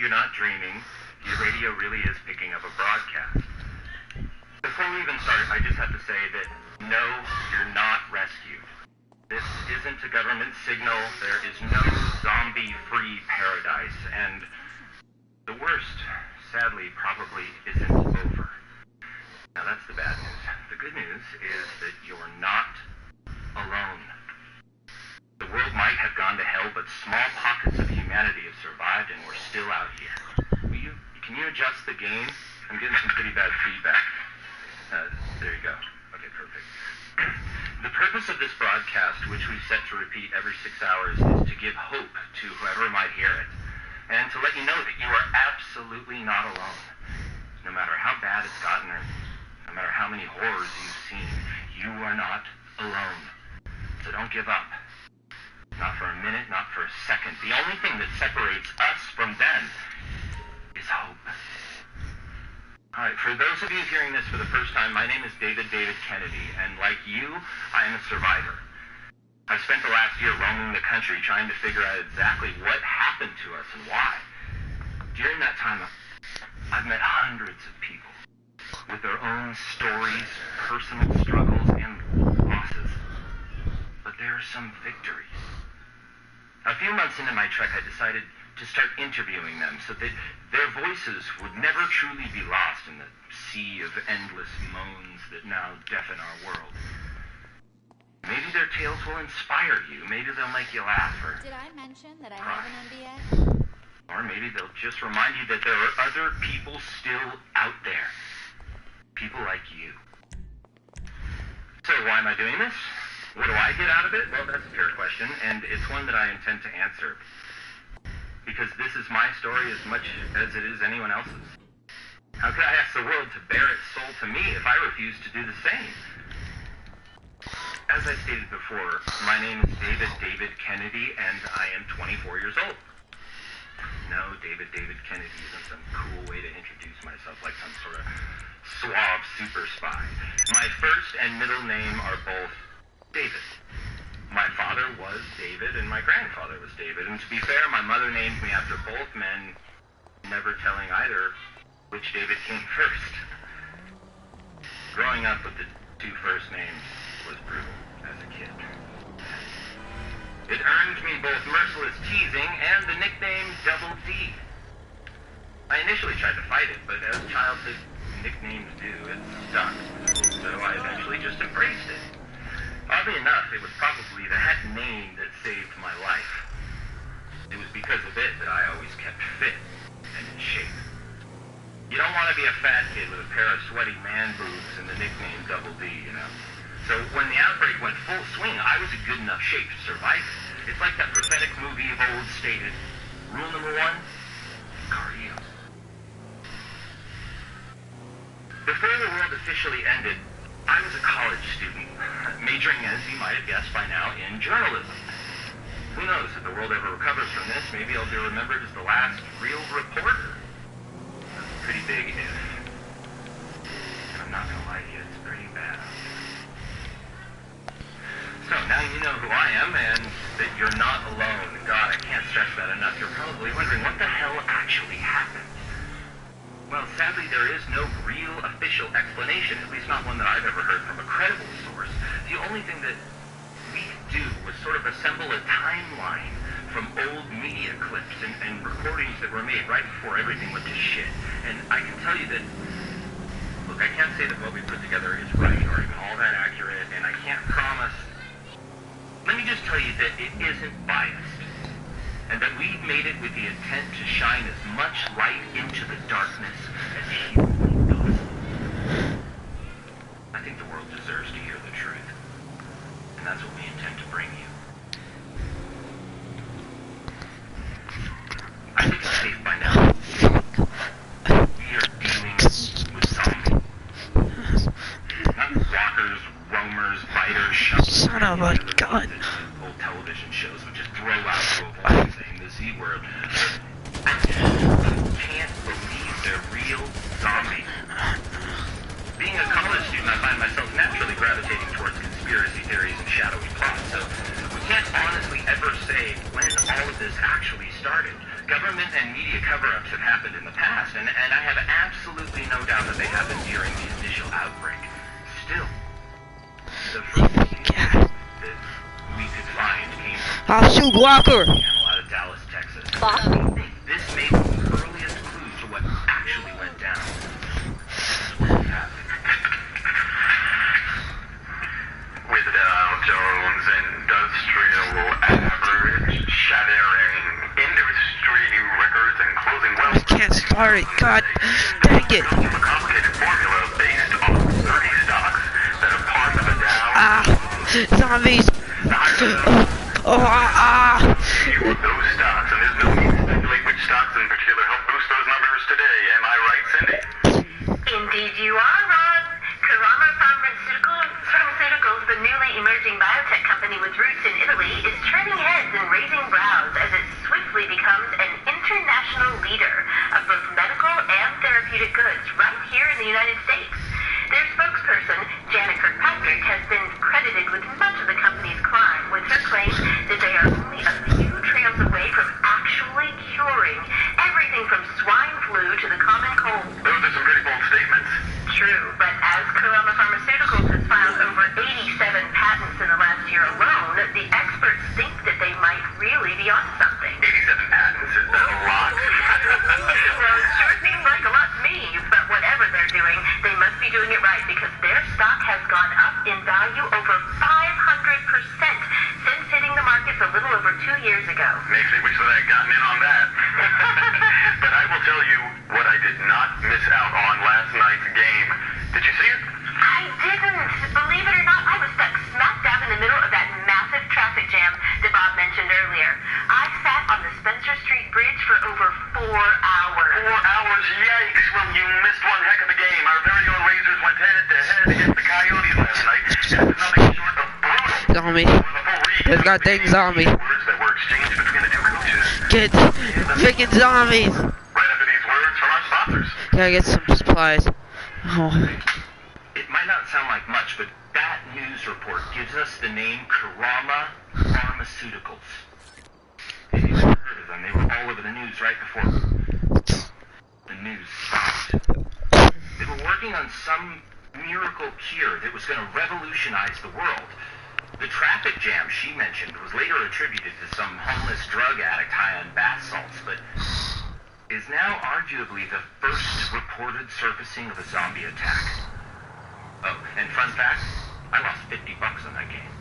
you're not dreaming. Your radio really is picking up a broadcast. Before we even start, I just have to say that no, you're not rescued. This isn't a government signal. There is no zombie-free paradise. And the worst, sadly, probably isn't over. Now that's the bad news. The good news is that you're not alone. The world might have gone to hell, but small pockets of humanity have survived, and we're still out here. Can you adjust the gain? I'm getting some pretty bad feedback. There you go. Okay, perfect. The purpose of this broadcast, which we've set to repeat every 6 hours, is to give hope to whoever might hear it, and to let you know that you are absolutely not alone. No matter how bad it's gotten, or no matter how many horrors you've seen, you are not alone. So don't give up. Not for a minute, not for a second. The only thing that separates us from them is hope. Alright, for those of you hearing this for the first time, my name is David Kennedy, and like you, I am a survivor. I've spent the last year roaming the country trying to figure out exactly what happened to us and why. During that time, I've met hundreds of people with their own stories, personal struggles, and losses. But there are some victories. A few months into my trek, I decided to start interviewing them so that their voices would never truly be lost in the sea of endless moans that now deafen our world. Maybe their tales will inspire you. Maybe they'll make you laugh or Did I mention that I cry. have an MBA? Or maybe they'll just remind you that there are other people still out there. People like you. So why am I doing this? What do I get out of it? Well, that's a fair question, and it's one that I intend to answer. Because this is my story as much as it is anyone else's. How could I ask the world to bare its soul to me if I refuse to do the same? As I stated before, my name is David Kennedy, and I am 24 years old. No, David Kennedy isn't some cool way to introduce myself like some sort of suave super spy. My first and middle name are both David. My father was David, and my grandfather was David. And to be fair, my mother named me after both men, never telling either which David came first. Growing up with the two first names was brutal as a kid. It earned me both merciless teasing and the nickname Double D. I initially tried to fight it, but as childhood nicknames do, it stuck. So I eventually just embraced it. Oddly enough, it was probably that name that saved my life. It was because of it that I always kept fit and in shape. You don't want to be a fat kid with a pair of sweaty man boobs and the nickname Double D, you know. So when the outbreak went full swing, I was in good enough shape to survive it. It's like that prophetic movie of old stated, rule number 1, cardio. Before the world officially ended, I was a college student, majoring, as you might have guessed by now, in journalism. Who knows, if the world ever recovers from this, maybe I'll be remembered as the last real reporter. That's a pretty big if. And I'm not gonna lie to you, it's pretty bad out there. So now you know who I am, and that you're not alone. God, I can't stress that enough. You're probably wondering, what the hell actually happened? Well, sadly, there is no real official explanation, at least not one that I've ever heard from a credible source. The only thing that we could do was sort of assemble a timeline from old media clips and recordings that were made right before everything went to shit. And I can tell you that, look, I can't say that what we put together is right or even all that accurate, and I can't promise. Let me just tell you that it isn't biased. And that we've made it with the intent to shine as much light into the darkness as humanly possible. I think the world deserves to hear the truth. And that's what we intend to bring you. I think it's safe by now. We are dealing with zombies. Not walkers, roamers, biters, shufflers. Son of a gun. Old television shows would just throw out to avoid saying the Z word. I can't believe they're real zombies. Being a college student, I find myself naturally gravitating towards conspiracy theories and shadowy plots, so we can't honestly ever say when all of this actually started. government and media cover-ups have happened in the past, and I have absolutely no doubt that they happened during the initial outbreak. Still, the first that we could find came from I'll shoot Walker! out of Dallas, Texas. This may be the earliest clue to what actually went down. What happened? With Dow Jones Industrial Average shattering industry records and closing well. I can't start it, god dang it! A complicated formula based on 30 stocks that are part of a Dow. Zombies! You want those stocks, and there's no need to speculate which stocks in particular help boost those numbers today. Am I right, Cindy? Indeed you are, Ron. Kurama Pharmaceuticals, the newly emerging biotech company with roots in Italy, is turning heads and raising brows as it swiftly becomes an international leader of both medical and therapeutic goods right here in the United States. Their spokesperson, Janet Kirkpatrick, has been credited with much of the company's climb, with her claim that they are only a few trails away from actually curing everything from swine flu to the common cold. Those are some pretty bold statements. True, but as Kurama Pharmaceuticals has filed over 87 patents in the last year alone, the experts think that they might really be onto something. 87 patents, is that a lot? Well, it sure seems like a lot to me, but whatever they're doing, they must be doing it right because their stock has gone up in value over 500% since hitting the markets a little over 2 years ago. Makes me wish that I had gotten in on that. But I will tell you what I did not miss out on last night's game. Did you see it? I didn't. Believe it or not, I was stuck smack dab in the middle of that massive traffic jam that Bob mentioned earlier. I sat on the Spencer Street Bridge for over 4 hours. 4 hours? Yikes! Well, you missed one heck of a game. Our very own Razors went head-to-head against the Coyotes last night. And it's nothing short of brutal. Zombie. There's got dang zombie. Words that were exchanged between the two coaches. Get freaking zombies! Right after these words from our sponsors. Gotta get some supplies. Oh. It might not sound like much, but that news report gives us the name Kurama Pharmaceuticals. If you've ever heard of them, they were all over the news right before the news stopped. They were working on some miracle cure that was going to revolutionize the world. The traffic jam she mentioned was later attributed to some homeless drug addict high on bath salts, but is now arguably the first reported surfacing of a zombie attack. Oh, and fun fact, I lost $50 on that game.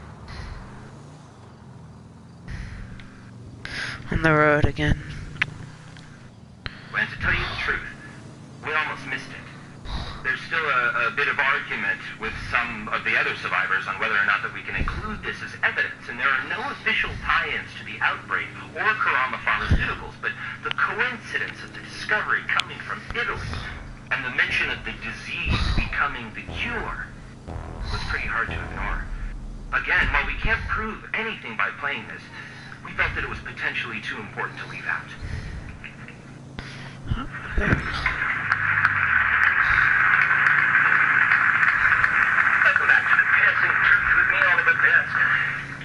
On the road again. And to tell you the truth, we almost missed it. There's still a bit of argument with some of the other survivors on whether or not that we can include this as evidence, and there are no official tie-ins to the outbreak or Kurama Pharmaceuticals, but the coincidence of the discovery coming from Italy and the mention of the disease becoming the cure was pretty hard to ignore. Again, while we can't prove anything by playing this, we felt that it was potentially too important to leave out. Welcome back to the Piercing Truth with me, Oliver Pierce.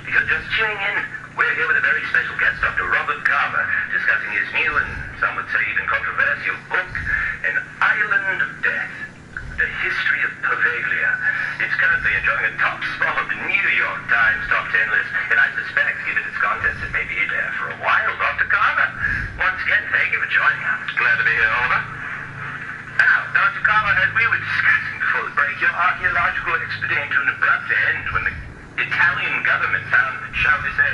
If you're just tuning in, we're here with a very special guest, Dr. Robert Carver, discussing his new and some would say even controversial book, An Island of Death, The History of Poveglia. It's currently enjoying a top spot on the New York Times top 10 list, and I suspect, given its contents, it may be there for a while. Dr. Carver, once again, thank you for joining us. Glad to be here, Oliver. Now, Dr. Carver, as we were discussing before the break, your archaeological expedition came to an abrupt end when the Italian government found that, shall we say,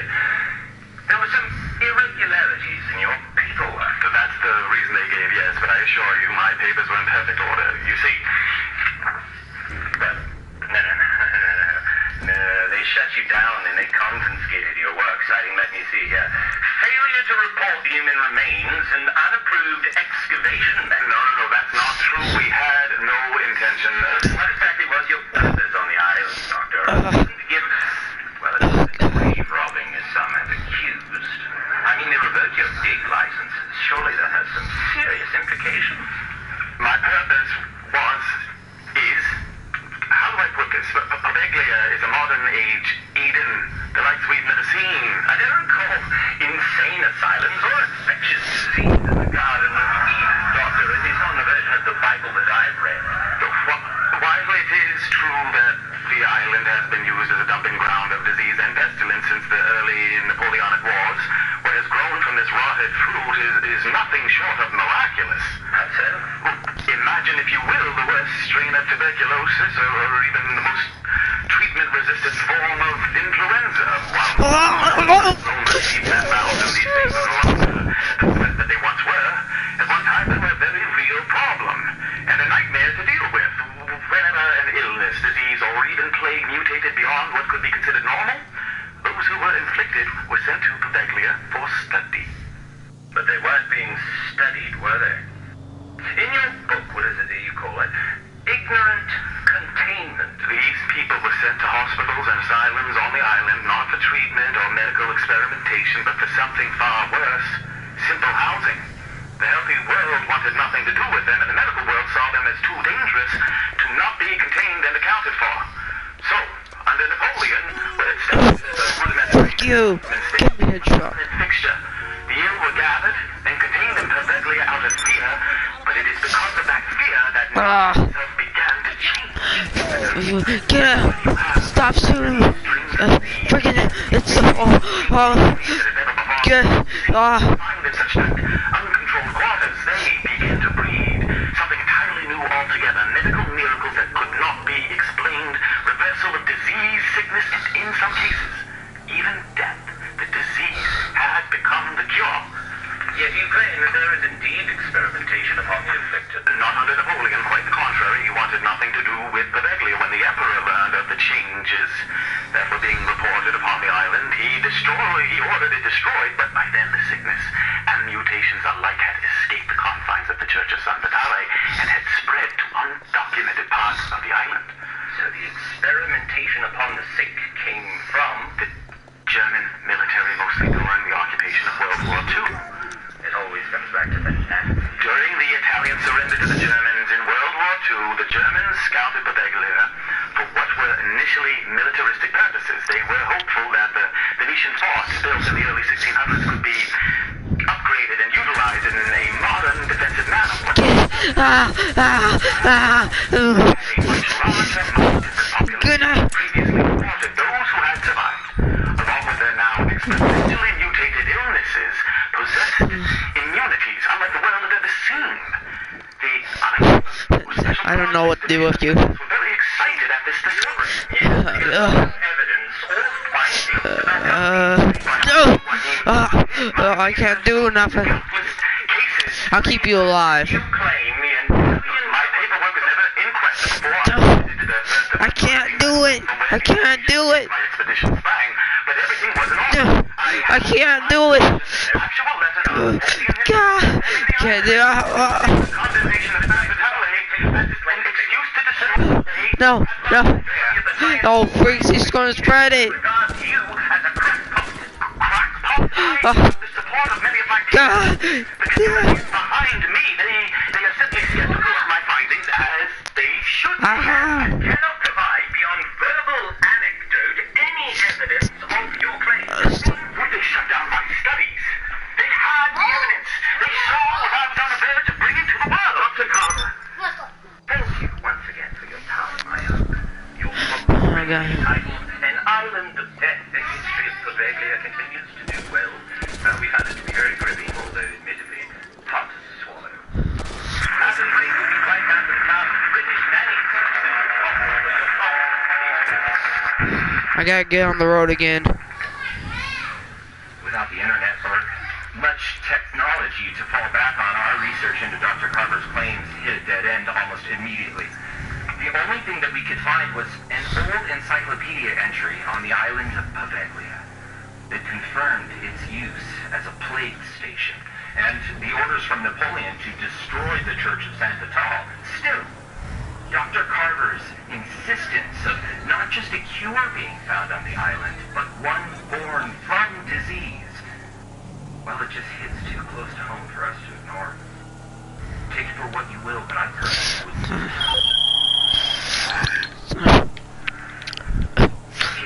there were some irregularities in your paperwork. That's the reason they gave, yes, but I assure you my papers were in perfect order. You see, but no, they shut you down and they confiscated your work, citing, let me see here, failure to report human remains and unapproved excavation methods. No, that's not true. We had no intention of... What exactly was your purpose on the island, Doctor? To give, well, a grave robbing as some have accused. I mean, they revoked your dig licenses. Surely that has some serious implications. My purpose is... How do I put this? Poveglia is a modern-age Eden, the likes we've never seen. I don't recall insane asylums or infectious disease. for study. But they weren't being studied, were they? In your book, what is it that you call it? Ignorant containment. These people were sent to hospitals and asylums on the island, not for treatment or medical experimentation, but for something far worse, simple housing. The healthy world wanted nothing to do with them, and the medical world saw them as too dangerous to not be contained and accounted for. So, under Napoleon, when it started as a rudimentary You! Give me a shot. fixture, the ill were gathered and contained them perfectly out of fear, but it is because of that fear that itself began to change. Get out! Stop shooting me! Freaking it's get Find in such uncontrolled quarters, they began to breed something entirely new altogether. Medical miracles that could not be explained, reversal of disease, sickness, and in some cases, even death. The disease had become the cure. Yet you claim that there is indeed experimentation upon the afflicted. Not under Napoleon, quite the contrary. He wanted nothing to do with Paveglia. When the Emperor learned of the changes that were being reported upon the island, he ordered it destroyed, but by then the sickness and mutations alike had escaped the confines of the Church of San Vitale and had spread to undocumented parts of the island. So the experimentation upon the sick came from the German military, mostly during the occupation of World War II. It always comes back to that. During the Italian surrender to the Germans in World War II, the Germans scouted Paveglia for what were initially militaristic purposes. They were hopeful that the Venetian force built in the early 1600s could be upgraded and utilized in a modern defensive manner. Previously reported those who had survived, along with their now exponentially mutated illnesses, possessed immunities unlike the world had ever seen. I don't know what to do with you. Were very excited at this discovery. Evidence or I can't do nothing. I'll keep you alive. You claim my paperwork was never in question before I can't do it. I can't do it. my expedition sprang, but everything wasn't I can't do it. actual letter God. Can't do it. condemnation of San Vitale as an excuse to dismiss No. Oh, freaks, he's gonna spread it. regards you as a crackpot. The support of many of my God. because behind me, they are simply skeptical of my findings as they should be. Cannot provide beyond verbal anecdote any evidence of your claims. Would they shut down my studies? They had the evidence. They saw what I was on the verge of bringing to the world. Dr. Carver, thank you once again for your time, my own. Your book, Oh my God. titled An Island of Death, the history of Paveglia, continues to do well. We found it to be very gripping, although admittedly hard to swallow. Possibly we'll be quite down to the cast of British nannies. I gotta get on the road again. Without the internet or much technology to fall back on, our research into Dr. Carver's claims hit a dead end almost immediately. The only thing that we could find was an old encyclopedia entry on the island of Paveglia that confirmed its use as a plague station, and the orders from Napoleon to destroy the Church of San Vitale. Still, Dr. Carver's insistence of not just a cure being found on the island, but one born from disease, well, it just hits too close to home for us to ignore. Take it for what you will, but I personally wouldn't.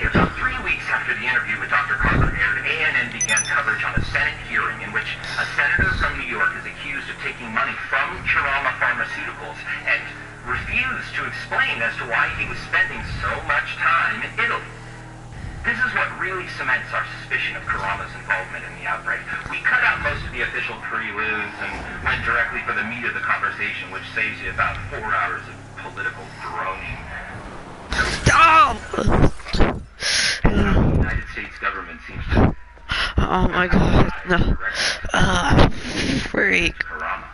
About 3 weeks after the interview with Dr. Carver aired, ANN began coverage on a Senate hearing in which a senator from New York is accused of taking money from Kurama Pharmaceuticals and refused to explain as to why he was spending so much time in Italy. This is what really cements our suspicion of Kurama's involvement in the outbreak. We cut out most of the official preludes and went directly for the meat of the conversation, which saves you about 4 hours of political droning. Oh! The United States government seems to... Oh my God, no. Freak. Kurama.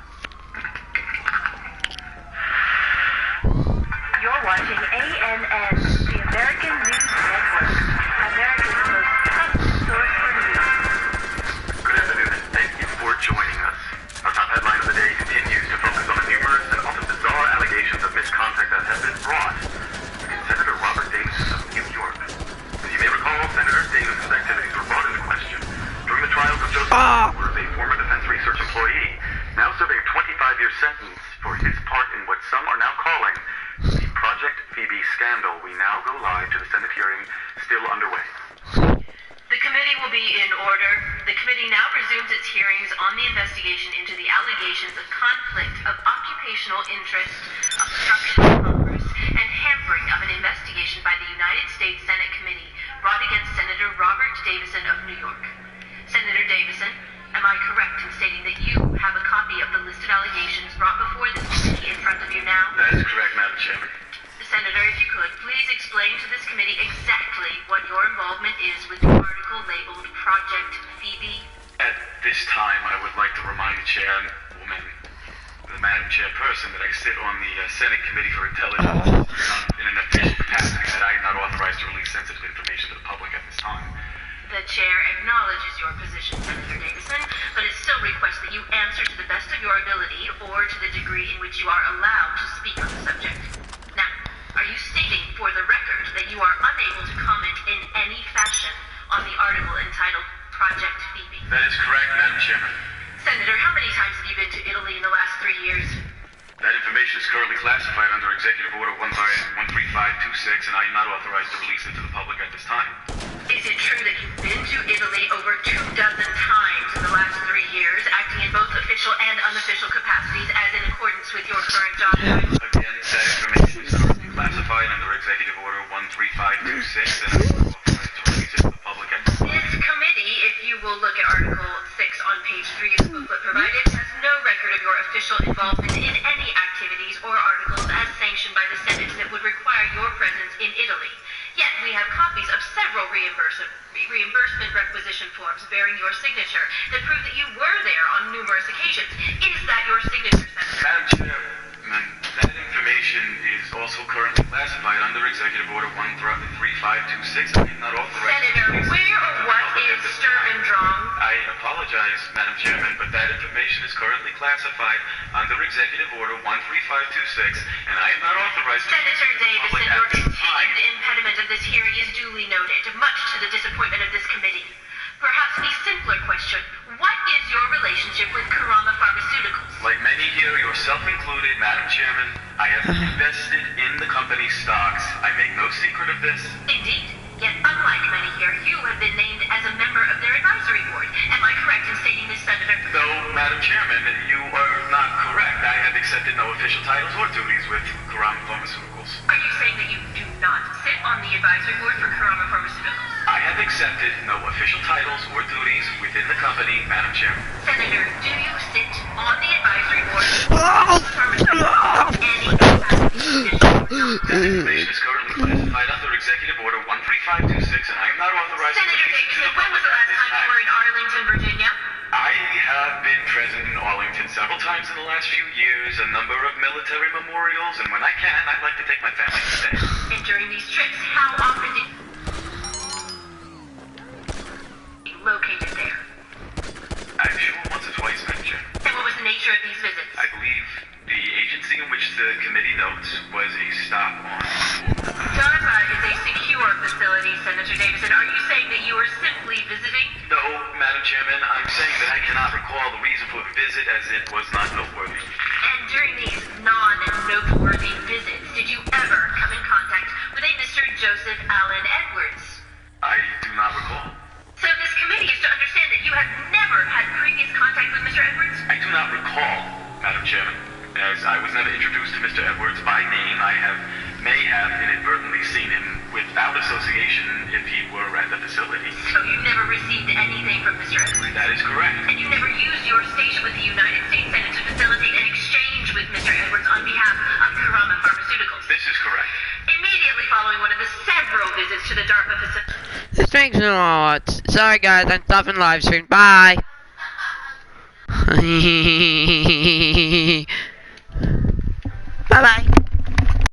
You're watching ANN, the American News Network, America's most trusted source for news. Joseph was a former Defense Research employee, now serving a 25-year sentence for his part in what some are now calling the Project Phoebe scandal. We now go live to the Senate hearing still underway. The committee will be in order. The committee now resumes its hearings on the investigation into the allegations of conflict of occupational interest, obstruction of Congress, and hampering of an investigation by the United States Senate Committee brought against Senator Robert Davison of New York. Senator Davison, am I correct in stating that you have a copy of the listed allegations brought before this committee in front of you now? That is correct, Madam Chairman. Senator, if you could, please explain to this committee exactly what your involvement is with the article labeled Project Phoebe. At this time, I would like to remind the chairwoman, the Madam Chairperson, that I sit on the Senate Committee for Intelligence in an official capacity, that I am not authorized to release sensitive information to the public at this time. The chair acknowledges your position, Senator Davison, but it still requests that you answer to the best of your ability or to the degree in which you are allowed to speak on the subject. Now, are you stating for the record that you are unable to comment in any fashion on the article entitled Project Phoebe? That is correct, Madam Chairman. Senator, how many times have you been to Italy in the last 3 years? That information is currently classified under Executive Order 13526, and I am not authorized to release it to the public at this time. Is it true that you've been to Italy over 24 times in the last 3 years, acting in both official and unofficial capacities as in accordance with your current job duties? Again, that information is currently classified under Executive Order 13526, and I am not authorized to release it to the public at this time. This committee, if you will look at Article 6 on page 3 of the booklet provided, has no record of your official involvement in any activities or articles as sanctioned by the Senate that would require your presence in Italy. Yet we have copies of several reimbursement requisition forms bearing your signature that prove that you were there on numerous occasions. Is that your signature, Senator? Madam Chairman, that information is also currently classified under Executive Order 13526. I am not authorized. Senator, where or what is Sturm and Drang? I apologize, Madam Chairman, but that information is currently classified under Executive Order 13526, and I am not authorized to... Senator Davison, public your at this time. continued impediment of this hearing is duly noted, much to the disappointment of this committee. Perhaps a simpler question, what is your relationship with Karama Pharmaceuticals? Like many here, yourself included, Madam Chairman, I have invested in the company's stocks. I make no secret of this. Indeed. Yet, unlike many here, you have been named as a member of their advisory board. Am I correct in stating this, Senator? No, Madam Chairman, you are not correct. I have accepted no official titles or duties with Karama Pharmaceuticals. Are you saying that you do not sit on the advisory board for Karama Pharmaceuticals? I have accepted no official titles or duties within the company, Madam Chairman. Senator, do you sit on the advisory board for Karama Pharmaceuticals? Any capacity? That information is currently classified under Executive Order 13526, and I am not authorized to Senator release it to Davison, the when was public the at last this time you time. were in Arlington, Virginia? I have been present in Arlington several times in the last few years, a number of military memorials, and when I can, I'd like to take my family to stay. And during these trips, how often did you located there? I'm sure once or twice, Madam Chair. And what was the nature of these visits? I believe the agency in which the committee notes was a stop on... DARPA is a secure facility, Senator Davison. Are you saying that you were simply visiting? No, Madam Chairman, I'm saying that I cannot recall the reason for the visit as it was not noteworthy. And during these non-noteworthy visits, did you ever come in contact with a Mr. Joseph Allen Edwards? I do not recall. So this committee is to understand that you have never had previous contact with Mr. Edwards? I do not recall, Madam Chairman, as I was never introduced to Mr. Edwards by name. I may have inadvertently seen him without association if he were at the facility. So you never received anything from Mr. Edwards? That is correct. And you never used your station with the United States Senate to facilitate an exchange with Mr. Edwards on behalf of Karama Pharmaceuticals? This is correct. Immediately following one of the several visits to the DARPA facility. This makes me lot. Sorry guys, I'm stopping live stream. Bye. Bye bye.